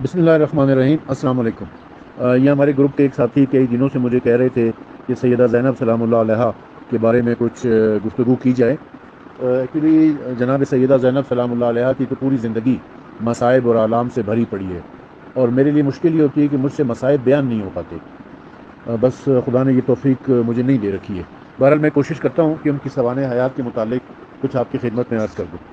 بسم اللہ الرحمن الرحیم، السلام علیکم۔ یہ ہمارے گروپ کے ایک ساتھی کئی دنوں سے مجھے کہہ رہے تھے کہ سیدہ زینب سلام اللہ علیہا کے بارے میں کچھ گفتگو کی جائے۔ ایکچولی جناب سیدہ زینب سلام اللہ علیہا کی تو پوری زندگی مصائب اور آلام سے بھری پڑی ہے، اور میرے لیے مشکل یہ ہوتی ہے کہ مجھ سے مصائب بیان نہیں ہو پاتے۔ بس خدا نے یہ توفیق مجھے نہیں دے رکھی ہے۔ بہرحال میں کوشش کرتا ہوں کہ ان کی سوانح حیات کے متعلق کچھ آپ کی خدمت میں عرض کر دوں۔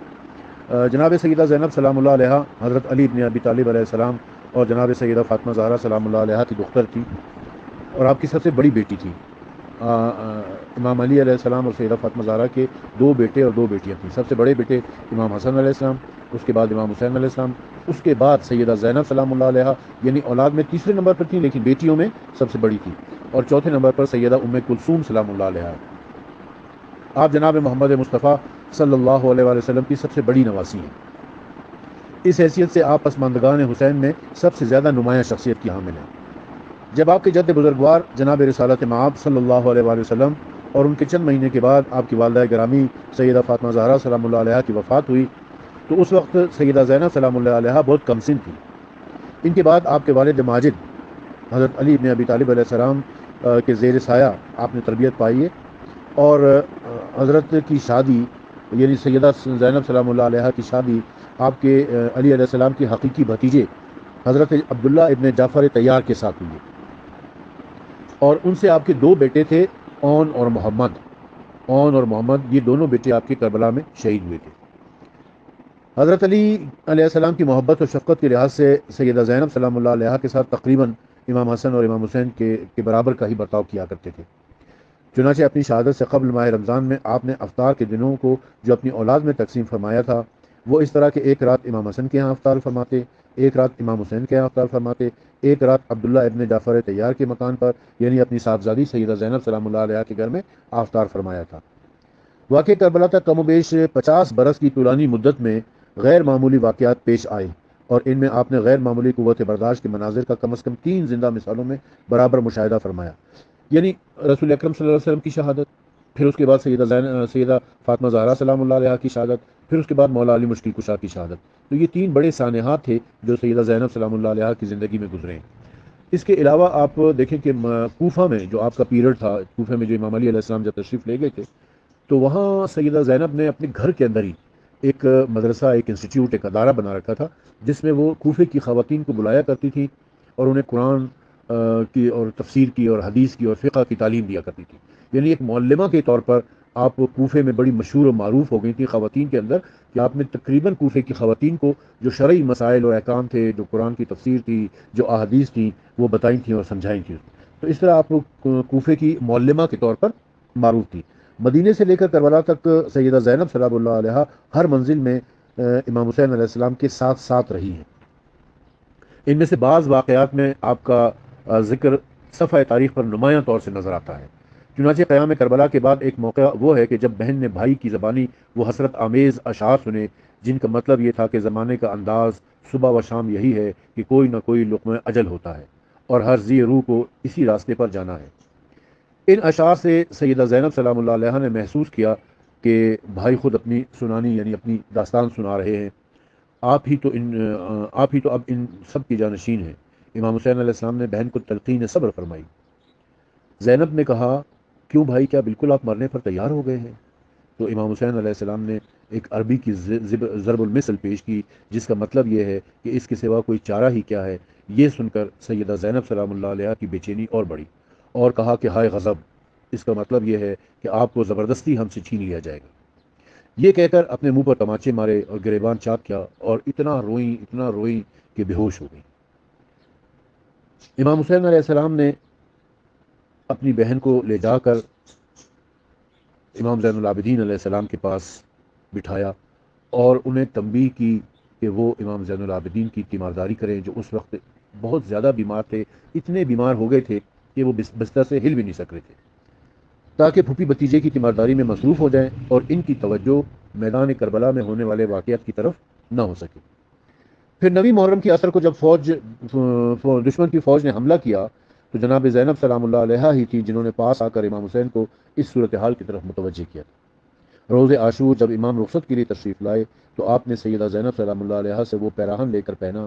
جناب سیدہ زینب سلام اللہ علیہا حضرت علی بن ابی طالب علیہ السلام اور جناب سیدہ فاطمہ زہرا سلام اللہ علیہا کی دختر تھی، اور آپ کی سب سے بڑی بیٹی تھی۔ امام علی علیہ السلام اور سیدہ فاطمہ زہرا کے 2 بیٹے اور 2 بیٹیاں تھیں۔ سب سے بڑے بیٹے امام حسن علیہ السلام، اس کے بعد امام حسین علیہ السلام، اس کے بعد سیدہ زینب سلام اللہ علیہا، یعنی اولاد میں تیسرے نمبر پر تھیں لیکن بیٹیوں میں سب سے بڑی تھی، اور چوتھے نمبر پر سیدہ ام کلثوم سلام اللہ علیہا۔ آپ جناب محمد مصطفیٰ صلی اللہ علیہ وآلہ وسلم کی سب سے بڑی نواسی ہیں۔ اس حیثیت سے آپ پسماندگان حسین میں سب سے زیادہ نمایاں شخصیت کی حامل ہیں۔ جب آپ کے جد بزرگوار جناب رسالت مآب صلی اللہ علیہ وآلہ وسلم اور ان کے چند مہینے کے بعد آپ کی والدہ گرامی سیدہ فاطمہ زہرا سلام اللہ علیہا کی وفات ہوئی تو اس وقت سیدہ زینب سلام اللہ علیہا بہت کم سن تھی۔ ان کے بعد آپ کے والد ماجد حضرت علی بن ابی طالب علیہ السلام کے زیر سایہ آپ نے تربیت پائی ہے، اور حضرت کی شادی یعنی سیدہ زینب سلام اللہ علیہا کی شادی آپ کے علی علیہ السلام کے حقیقی بھتیجے حضرت عبداللہ ابن جعفر طیار کے ساتھ ہوئی ہے، اور ان سے آپ کے 2 بیٹے تھے، اون اور محمد۔ اون اور محمد یہ دونوں بیٹے آپ کے کربلا میں شہید ہوئے تھے۔ حضرت علی علیہ السلام کی محبت اور شفقت کے لحاظ سے سیدہ زینب سلام اللہ علیہا کے ساتھ تقریباً امام حسن اور امام حسین کے برابر کا ہی برتاؤ کیا کرتے تھے۔ چنانچہ اپنی شہادت سے قبل ماہ رمضان میں آپ نے افطار کے دنوں کو جو اپنی اولاد میں تقسیم فرمایا تھا وہ اس طرح کہ ایک رات امام حسن کے ہاں افطار فرماتے، ایک رات امام حسین کے ہاں افطار فرماتے، ایک رات عبداللہ ابن جعفر طیار کے مکان پر یعنی اپنی صاحبزادی سیدہ زینب سلام اللہ علیہا کے گھر میں افطار فرمایا تھا۔ واقع کربلا تک کم و بیش 50 برس کی طولانی مدت میں غیر معمولی واقعات پیش آئے، اور ان میں آپ نے غیر معمولی قوت برداشت کے مناظر کا کم از کم 3 زندہ مثالوں میں برابر مشاہدہ فرمایا، یعنی رسول اکرم صلی اللہ علیہ وسلم کی شہادت، پھر اس کے بعد سیدہ فاطمہ زہرا سلام اللہ علیہا کی شہادت، پھر اس کے بعد مولا علی مشکل کشا کی شہادت۔ تو یہ 3 بڑے سانحات تھے جو سیدہ زینب سلام اللہ علیہا کی زندگی میں گزرے ہیں۔ اس کے علاوہ آپ دیکھیں کہ کوفہ میں جو آپ کا پیریڈ تھا، کوفہ میں جو امام علی علیہ السلام جب تشریف لے گئے تھے تو وہاں سیدہ زینب نے اپنے گھر کے اندر ہی ایک مدرسہ، ایک انسٹیٹیوٹ، ایک ادارہ بنا رکھا تھا جس میں وہ کوفے کی خواتین کو بلایا کرتی تھی اور انہیں قرآن کی اور تفسیر کی اور حدیث کی اور فقہ کی تعلیم دیا کرتی تھی۔ یعنی ایک معلمہ کے طور پر آپ کوفے میں بڑی مشہور و معروف ہو گئی تھی خواتین کے اندر، کہ آپ نے تقریباً کوفے کی خواتین کو جو شرعی مسائل اور احکام تھے، جو قرآن کی تفسیر تھی، جو احادیث تھیں، وہ بتائی تھیں اور سمجھائی تھیں۔ تو اس طرح آپ کوفے کی معلمہ کے طور پر معروف تھی۔ مدینے سے لے کر کربلا تک سیدہ زینب سلام اللہ علیہا ہر منزل میں امام حسین علیہ السلام کے ساتھ ساتھ رہی ہیں۔ ان میں سے بعض واقعات میں آپ کا ذکر صفحہ تاریخ پر نمایاں طور سے نظر آتا ہے۔ چنانچہ قیام کربلا کے بعد ایک موقع وہ ہے کہ جب بہن نے بھائی کی زبانی وہ حسرت آمیز اشعار سنے جن کا مطلب یہ تھا کہ زمانے کا انداز صبح و شام یہی ہے کہ کوئی نہ کوئی لقمہ اجل ہوتا ہے اور ہر ذی روح کو اسی راستے پر جانا ہے۔ ان اشعار سے سیدہ زینب سلام اللہ علیہا نے محسوس کیا کہ بھائی خود اپنی سنانی یعنی اپنی داستان سنا رہے ہیں، آپ ہی تو اب ان سب کی جانشین ہیں۔ امام حسین علیہ السلام نے بہن کو تلقین صبر فرمائی۔ زینب نے کہا، کیوں بھائی، کیا بالکل آپ مرنے پر تیار ہو گئے ہیں؟ تو امام حسین علیہ السلام نے ایک عربی کی ضرب المثل پیش کی جس کا مطلب یہ ہے کہ اس کے سوا کوئی چارہ ہی کیا ہے۔ یہ سن کر سیدہ زینب سلام اللہ علیہا کی بے چینی اور بڑھی، اور کہا کہ ہائے غضب، اس کا مطلب یہ ہے کہ آپ کو زبردستی ہم سے چھین لیا جائے گا۔ یہ کہہ کر اپنے منہ پر تماچے مارے اور گریبان چاک کیا اور اتنا روئیں کہ بے ہوش ہو گئی۔ امام حسین علیہ السلام نے اپنی بہن کو لے جا کر امام زین العابدین علیہ السلام کے پاس بٹھایا اور انہیں تنبیہ کی کہ وہ امام زین العابدین کی تیمارداری کریں، جو اس وقت بہت زیادہ بیمار تھے، اتنے بیمار ہو گئے تھے کہ وہ بستر سے ہل بھی نہیں سک رہے تھے، تاکہ پھوپھی بتیجے کی تیمارداری میں مصروف ہو جائیں اور ان کی توجہ میدان کربلا میں ہونے والے واقعات کی طرف نہ ہو سکے۔ پھر 9 محرم کی عصر کو جب دشمن کی فوج نے حملہ کیا تو جناب زینب سلام اللہ علیہا ہی تھی جنہوں نے پاس آ کر امام حسین کو اس صورتحال کی طرف متوجہ کیا تھا۔ روز عاشور جب امام رخصت کے لیے تشریف لائے تو آپ نے سیدہ زینب سلام اللہ علیہا سے وہ پیراہن لے کر پہنا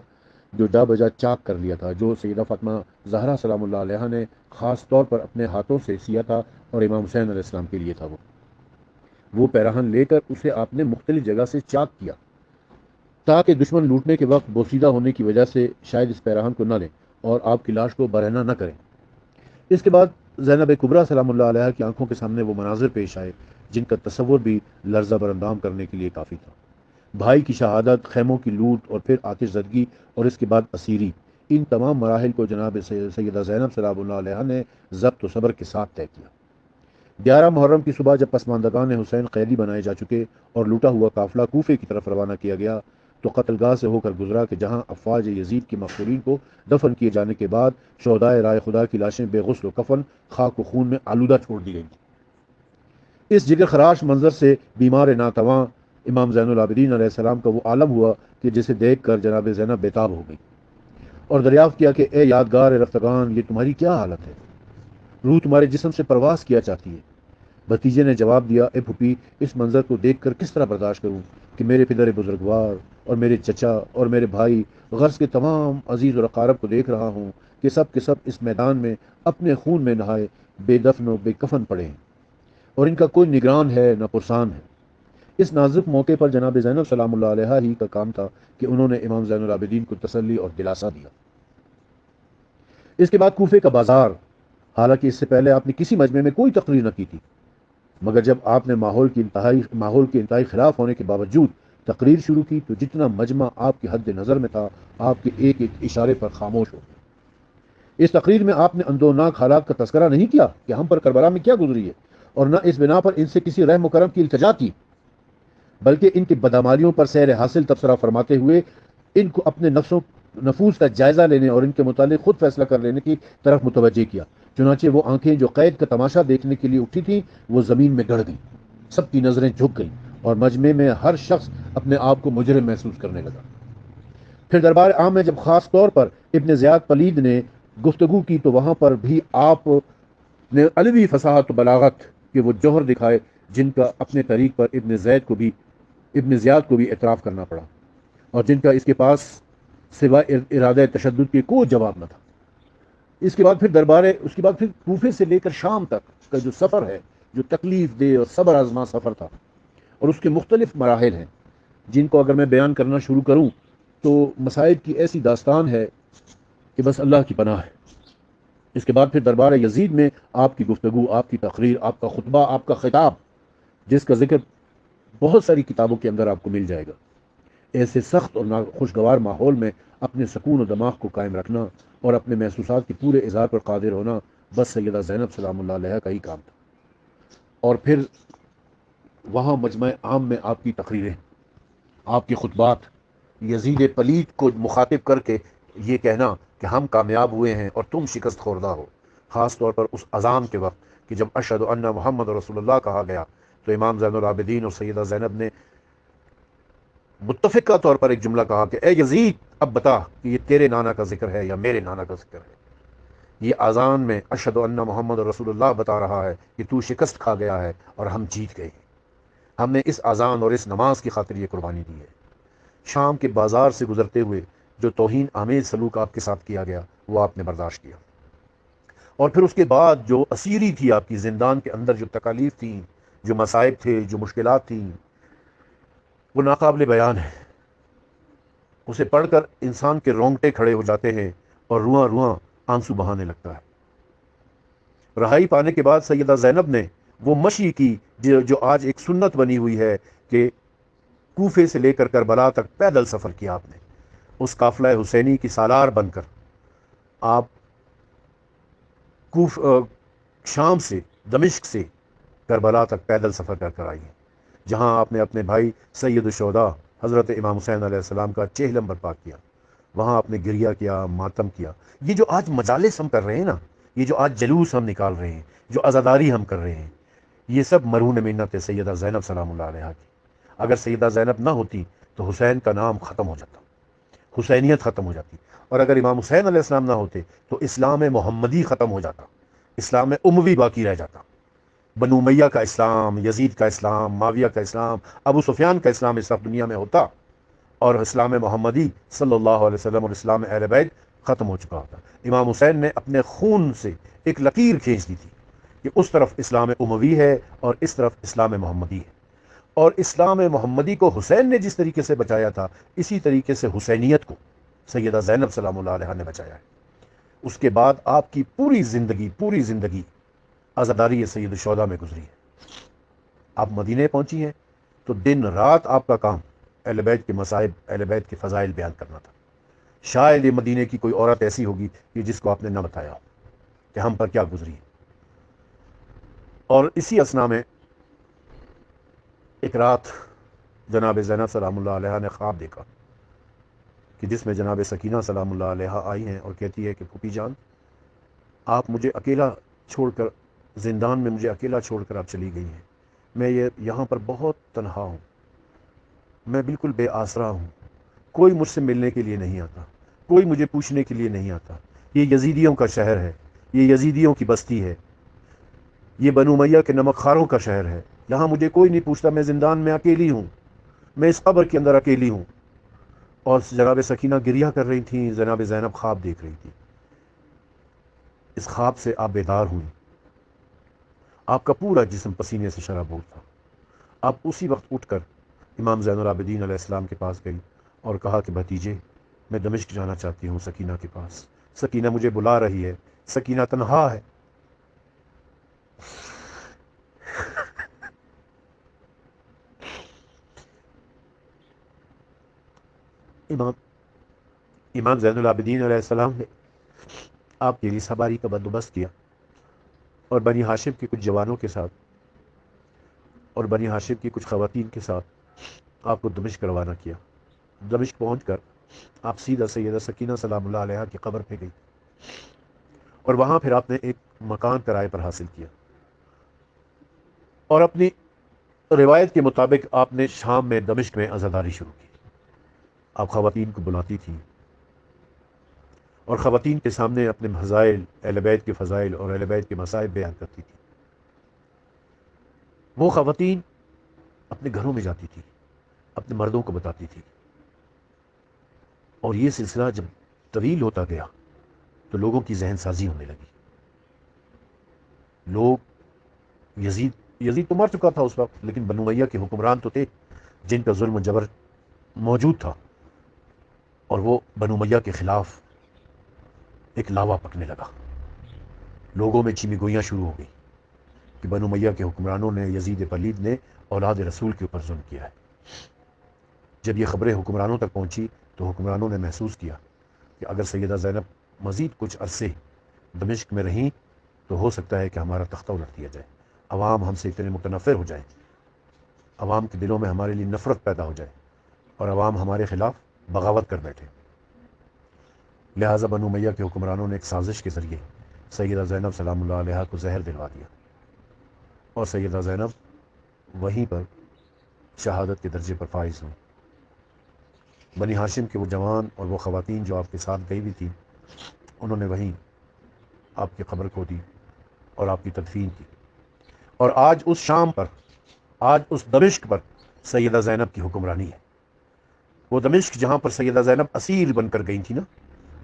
جو جا بجا چاک کر لیا تھا، جو سیدہ فاطمہ زہرا سلام اللہ علیہ نے خاص طور پر اپنے ہاتھوں سے سیا تھا اور امام حسین علیہ السلام کے لیے تھا۔ وہ پیراہن لے کر اسے آپ نے مختلف جگہ سے چاک کیا تاکہ دشمن لوٹنے کے وقت بوسیدہ ہونے کی وجہ سے شاید اس پیراہن کو نہ لیں اور آپ کی لاش کو برہنہ نہ کریں۔ اس کے بعد زینب کبریٰ سلام اللہ علیہ کی آنکھوں کے سامنے وہ مناظر پیش آئے جن کا تصور بھی لرزہ براندام کرنے کے لیے کافی تھا۔ بھائی کی شہادت، خیموں کی لوٹ اور پھر آتش زدگی اور اس کے بعد اسیری، ان تمام مراحل کو جناب سیدہ زینب سلام اللہ علیہ نے ضبط و صبر کے ساتھ طے کیا۔ 11 محرم کی صبح جب پسماندگان حسین قیدی بنائے جا چکے اور لوٹا ہوا قافلہ کوفے کی طرف روانہ کیا گیا تو قتل گاہ سے ہو کر گزرا کہ جہاں افواج یزید کی مقتولین کو دفن کیے جانے کے بعد شہدائے رائے خدا کی لاشیں بے غسل و کفن خاک و خون میں آلودہ چھوڑ دی گئیں۔ اس جگر خراش منظر سے بیمار ناتواں امام زین العابدین علیہ السلام کا وہ عالم ہوا کہ جسے دیکھ کر جناب زینب بےتاب ہو گئی اور دریافت کیا کہ اے یادگار رفتگان، یہ تمہاری کیا حالت ہے؟ روح تمہارے جسم سے پرواز کیا چاہتی ہے۔ بھتیجے نے جواب دیا، اے پھوپھی، اس منظر کو دیکھ کر کس طرح برداشت کروں کہ میرے پدر بزرگوار اور میرے چچا اور میرے بھائی غرض کے تمام عزیز اور اقارب کو دیکھ رہا ہوں کہ سب اس میدان میں اپنے خون میں نہائے بے دفن و بے کفن پڑے ہیں اور ان کا کوئی نگران ہے نہ پرسان ہے۔ اس نازک موقع پر جناب زینب سلام اللہ علیہ ہی کا کام تھا کہ انہوں نے امام زین العابدین کو تسلی اور دلاسا دیا۔ اس کے بعد کوفے کا بازار، حالانکہ اس سے پہلے آپ نے کسی مجمع میں کوئی تقریر نہ کی تھی، مگر جب آپ نے ماحول کے انتہائی خلاف ہونے کے باوجود تقریر شروع کی تو جتنا مجمع آپ کی حد نظر میں تھا آپ کے ایک ایک اشارے پر خاموش ہو گیا۔ اس تقریر میں آپ نے اندوناک حالات کا تذکرہ نہیں کیا کہ ہم پر کربلا میں کیا گزری ہے، اور نہ اس بنا پر ان سے کسی رحم و کرم کی التجا کی، بلکہ ان کی بدعمالیوں پر سیر حاصل تبصرہ فرماتے ہوئے ان کو اپنے نفوس کا جائزہ لینے اور ان کے متعلق خود فیصلہ کر لینے کی طرف متوجہ کیا۔ چنانچہ وہ آنکھیں جو قید کا تماشا دیکھنے کے لیے اٹھی تھیں وہ زمین میں گڑ گئیں، سب کی نظریں جھک گئیں اور مجمع میں ہر شخص اپنے آپ کو مجرم محسوس کرنے لگا۔ پھر دربار عام میں جب خاص طور پر ابن زیاد پلید نے گفتگو کی تو وہاں پر بھی آپ نے علوی فصاحت و بلاغت کے وہ جوہر دکھائے جن کا اپنے طریق پر ابن زیاد کو بھی اعتراف کرنا پڑا اور جن کا اس کے پاس سوائے ارادہ تشدد کے کوئی جواب نہ تھا۔ اس کے بعد پھر کوفے سے لے کر شام تک کا جو سفر ہے، جو تکلیف دہ اور صبر آزما سفر تھا، اور اس کے مختلف مراحل ہیں جن کو اگر میں بیان کرنا شروع کروں تو مصائب کی ایسی داستان ہے کہ بس اللہ کی پناہ ہے۔ اس کے بعد پھر دربار یزید میں آپ کی گفتگو، آپ کی تقریر، آپ کا خطبہ، آپ کا خطاب، جس کا ذکر بہت ساری کتابوں کے اندر آپ کو مل جائے گا۔ ایسے سخت اور ناخوشگوار ماحول میں اپنے سکون و دماغ کو قائم رکھنا اور اپنے محسوسات کے پورے اظہار پر قادر ہونا بس سیدہ زینب سلام اللہ علیہ کا ہی کام تھا۔ اور پھر وہاں مجمع عام میں آپ کی تقریریں، آپ کے خطبات، یزید پلید کو مخاطب کر کے یہ کہنا کہ ہم کامیاب ہوئے ہیں اور تم شکست خوردہ ہو، خاص طور پر اس اذان کے وقت کہ جب اشہد ان محمد رسول اللہ کہا گیا تو امام زین العابدین اور سیدہ زینب نے متفقہ طور پر ایک جملہ کہا کہ اے یزید، اب بتا کہ یہ تیرے نانا کا ذکر ہے یا میرے نانا کا ذکر ہے۔ یہ اذان میں اشہد ان محمد رسول اللہ بتا رہا ہے کہ تو شکست کھا گیا ہے اور ہم جیت گئے۔ ہم نے اس اذان اور اس نماز کی خاطر یہ قربانی دی ہے۔ شام کے بازار سے گزرتے ہوئے جو توہین آمیز سلوک آپ کے ساتھ کیا گیا وہ آپ نے برداشت کیا، اور پھر اس کے بعد جو اسیری تھی آپ کی زندان کے اندر، جو تکالیف تھیں، جو مصائب تھے، جو مشکلات تھیں، وہ ناقابل بیان ہے۔ اسے پڑھ کر انسان کے رونگٹے کھڑے ہو جاتے ہیں اور رواں رواں آنسو بہانے لگتا ہے۔ رہائی پانے کے بعد سیدہ زینب نے وہ مشی کی جو آج ایک سنت بنی ہوئی ہے کہ کوفے سے لے کر کربلا تک پیدل سفر کیا آپ نے۔ اس قافلہ حسینی کی سالار بن کر آپ شام سے، دمشق سے کربلا تک پیدل سفر کر کر آئی ہیں، جہاں آپ نے اپنے بھائی سید الشہداء حضرت امام حسین علیہ السلام کا چہلم برپا کیا۔ وہاں آپ نے گریہ کیا، ماتم کیا۔ یہ جو آج مجالس ہم کر رہے ہیں نا، یہ جو آج جلوس ہم نکال رہے ہیں، جو عزاداری ہم کر رہے ہیں، یہ سب مرہون منت ہے سیدہ زینب سلام اللہ علیہ کی۔ اگر سیدہ زینب نہ ہوتی تو حسین کا نام ختم ہو جاتا، حسینیت ختم ہو جاتی، اور اگر امام حسین علیہ السلام نہ ہوتے تو اسلام محمدی ختم ہو جاتا، اسلام اموی باقی رہ جاتا۔ بنو امیہ کا اسلام، یزید کا اسلام، معاویہ کا اسلام، ابو سفیان کا اسلام اس وقت دنیا میں ہوتا، اور اسلام محمدی صلی اللہ علیہ وسلم اور اسلام اہل بیت ختم ہو چکا ہوتا. امام حسین نے اپنے خون سے ایک لکیر کھینچ دی تھی کہ اس طرف اسلام اموی ہے اور اس طرف اسلام محمدی ہے. اور اسلام محمدی کو حسین نے جس طریقے سے بچایا تھا، اسی طریقے سے حسینیت کو سیدہ زینب سلام اللہ علیہ نے بچایا ہے. اس کے بعد آپ کی پوری زندگی عزاداری سید الشہداء میں گزری ہے. آپ مدینے پہنچی ہیں تو دن رات آپ کا کام اہل بیت کے مصائب، اہل بیت کے فضائل بیان کرنا تھا. شاید یہ مدینے کی کوئی عورت ایسی ہوگی کہ جس کو آپ نے نہ بتایا ہو کہ ہم پر کیا گزری ہے. اور اسی اسنا میں ایک رات جناب زینب سلام اللہ علیہ نے خواب دیکھا کہ جس میں جناب سکینہ سلام اللہ علیہ آئی ہیں اور کہتی ہے کہ پھوپھی جان، آپ مجھے اکیلا چھوڑ کر، زندان میں مجھے اکیلا چھوڑ کر آپ چلی گئی ہیں. میں یہاں پر بہت تنہا ہوں، میں بالکل بے آسرا ہوں. کوئی مجھ سے ملنے کے لیے نہیں آتا، کوئی مجھے پوچھنے کے لیے نہیں آتا. یہ یزیدیوں کا شہر ہے، یہ یزیدیوں کی بستی ہے، یہ بنو امیہ کے نمک خاروں کا شہر ہے. یہاں مجھے کوئی نہیں پوچھتا. میں زندان میں اکیلی ہوں، میں اس قبر کے اندر اکیلی ہوں. اور جناب سکینہ گریہ کر رہی تھیں، جناب زینب خواب دیکھ رہی تھی. اس خواب سے آپ بیدار ہوئی. آپ کا پورا جسم پسینے سے شرابور تھا. آپ اسی وقت اٹھ کر امام زین العابدین علیہ السلام کے پاس گئی اور کہا کہ بھتیجے، میں دمشق جانا چاہتی ہوں سکینہ کے پاس. سکینہ مجھے بلا رہی ہے، سکینہ تنہا ہے. امام زین العابدین علیہ السلام نے آپ کے لیے سواری کا بندوبست کیا اور بنی ہاشم کے کچھ جوانوں کے ساتھ اور بنی ہاشم کی کچھ خواتین کے ساتھ آپ کو دمشق روانہ کیا. دمشق پہنچ کر آپ سیدھا سیدہ سکینہ سلام اللہ علیہ کی قبر پہ گئی اور وہاں پھر آپ نے ایک مکان کرائے پر حاصل کیا اور اپنی روایت کے مطابق آپ نے شام میں دمشق میں عزاداری شروع کی. آپ خواتین کو بلاتی تھیں اور خواتین کے سامنے اپنے فضائل، اہل بیت کے فضائل اور اہل بیت کے مصائب بیان کرتی تھی. وہ خواتین اپنے گھروں میں جاتی تھی، اپنے مردوں کو بتاتی تھی. اور یہ سلسلہ جب طویل ہوتا گیا تو لوگوں کی ذہن سازی ہونے لگی. لوگ یزید تو مر چکا تھا اس وقت، لیکن بنو امیہ کے حکمران تو تھے جن کا ظلم و جبر موجود تھا، اور وہ بنو امیہ کے خلاف ایک لاوا پکنے لگا. لوگوں میں چیمی گوئیاں شروع ہو گئی کہ بنو امیہ کے حکمرانوں نے، یزید پلید نے اولاد رسول کے اوپر ظلم کیا ہے. جب یہ خبریں حکمرانوں تک پہنچی تو حکمرانوں نے محسوس کیا کہ اگر سیدہ زینب مزید کچھ عرصے دمشق میں رہیں تو ہو سکتا ہے کہ ہمارا تختہ الٹ دیا جائے، عوام ہم سے اتنے متنفر ہو جائیں، عوام کے دلوں میں ہمارے لیے نفرت پیدا ہو جائے اور عوام ہمارے خلاف بغاوت کر بیٹھے. لہٰذا بنو امیہ کے حکمرانوں نے ایک سازش کے ذریعے سیدہ زینب سلام اللہ علیہ کو زہر دلوا دیا اور سیدہ زینب وہیں پر شہادت کے درجے پر فائز ہوئی. بنی ہاشم کے وہ جوان اور وہ خواتین جو آپ کے ساتھ گئی ہوئی تھیں، انہوں نے وہیں آپ کی قبر کھودی اور آپ کی تدفین کی. اور آج اس شام پر، آج اس دمشق پر سیدہ زینب کی حکمرانی ہے. وہ دمشق جہاں پر سیدہ زینب اسیر بن کر گئی تھی نا،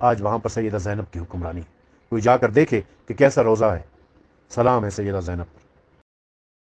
آج وہاں پر سیدہ زینب کی حکمرانی ہے. کوئی جا کر دیکھے کہ کیسا روزہ ہے. سلام ہے سیدہ زینب.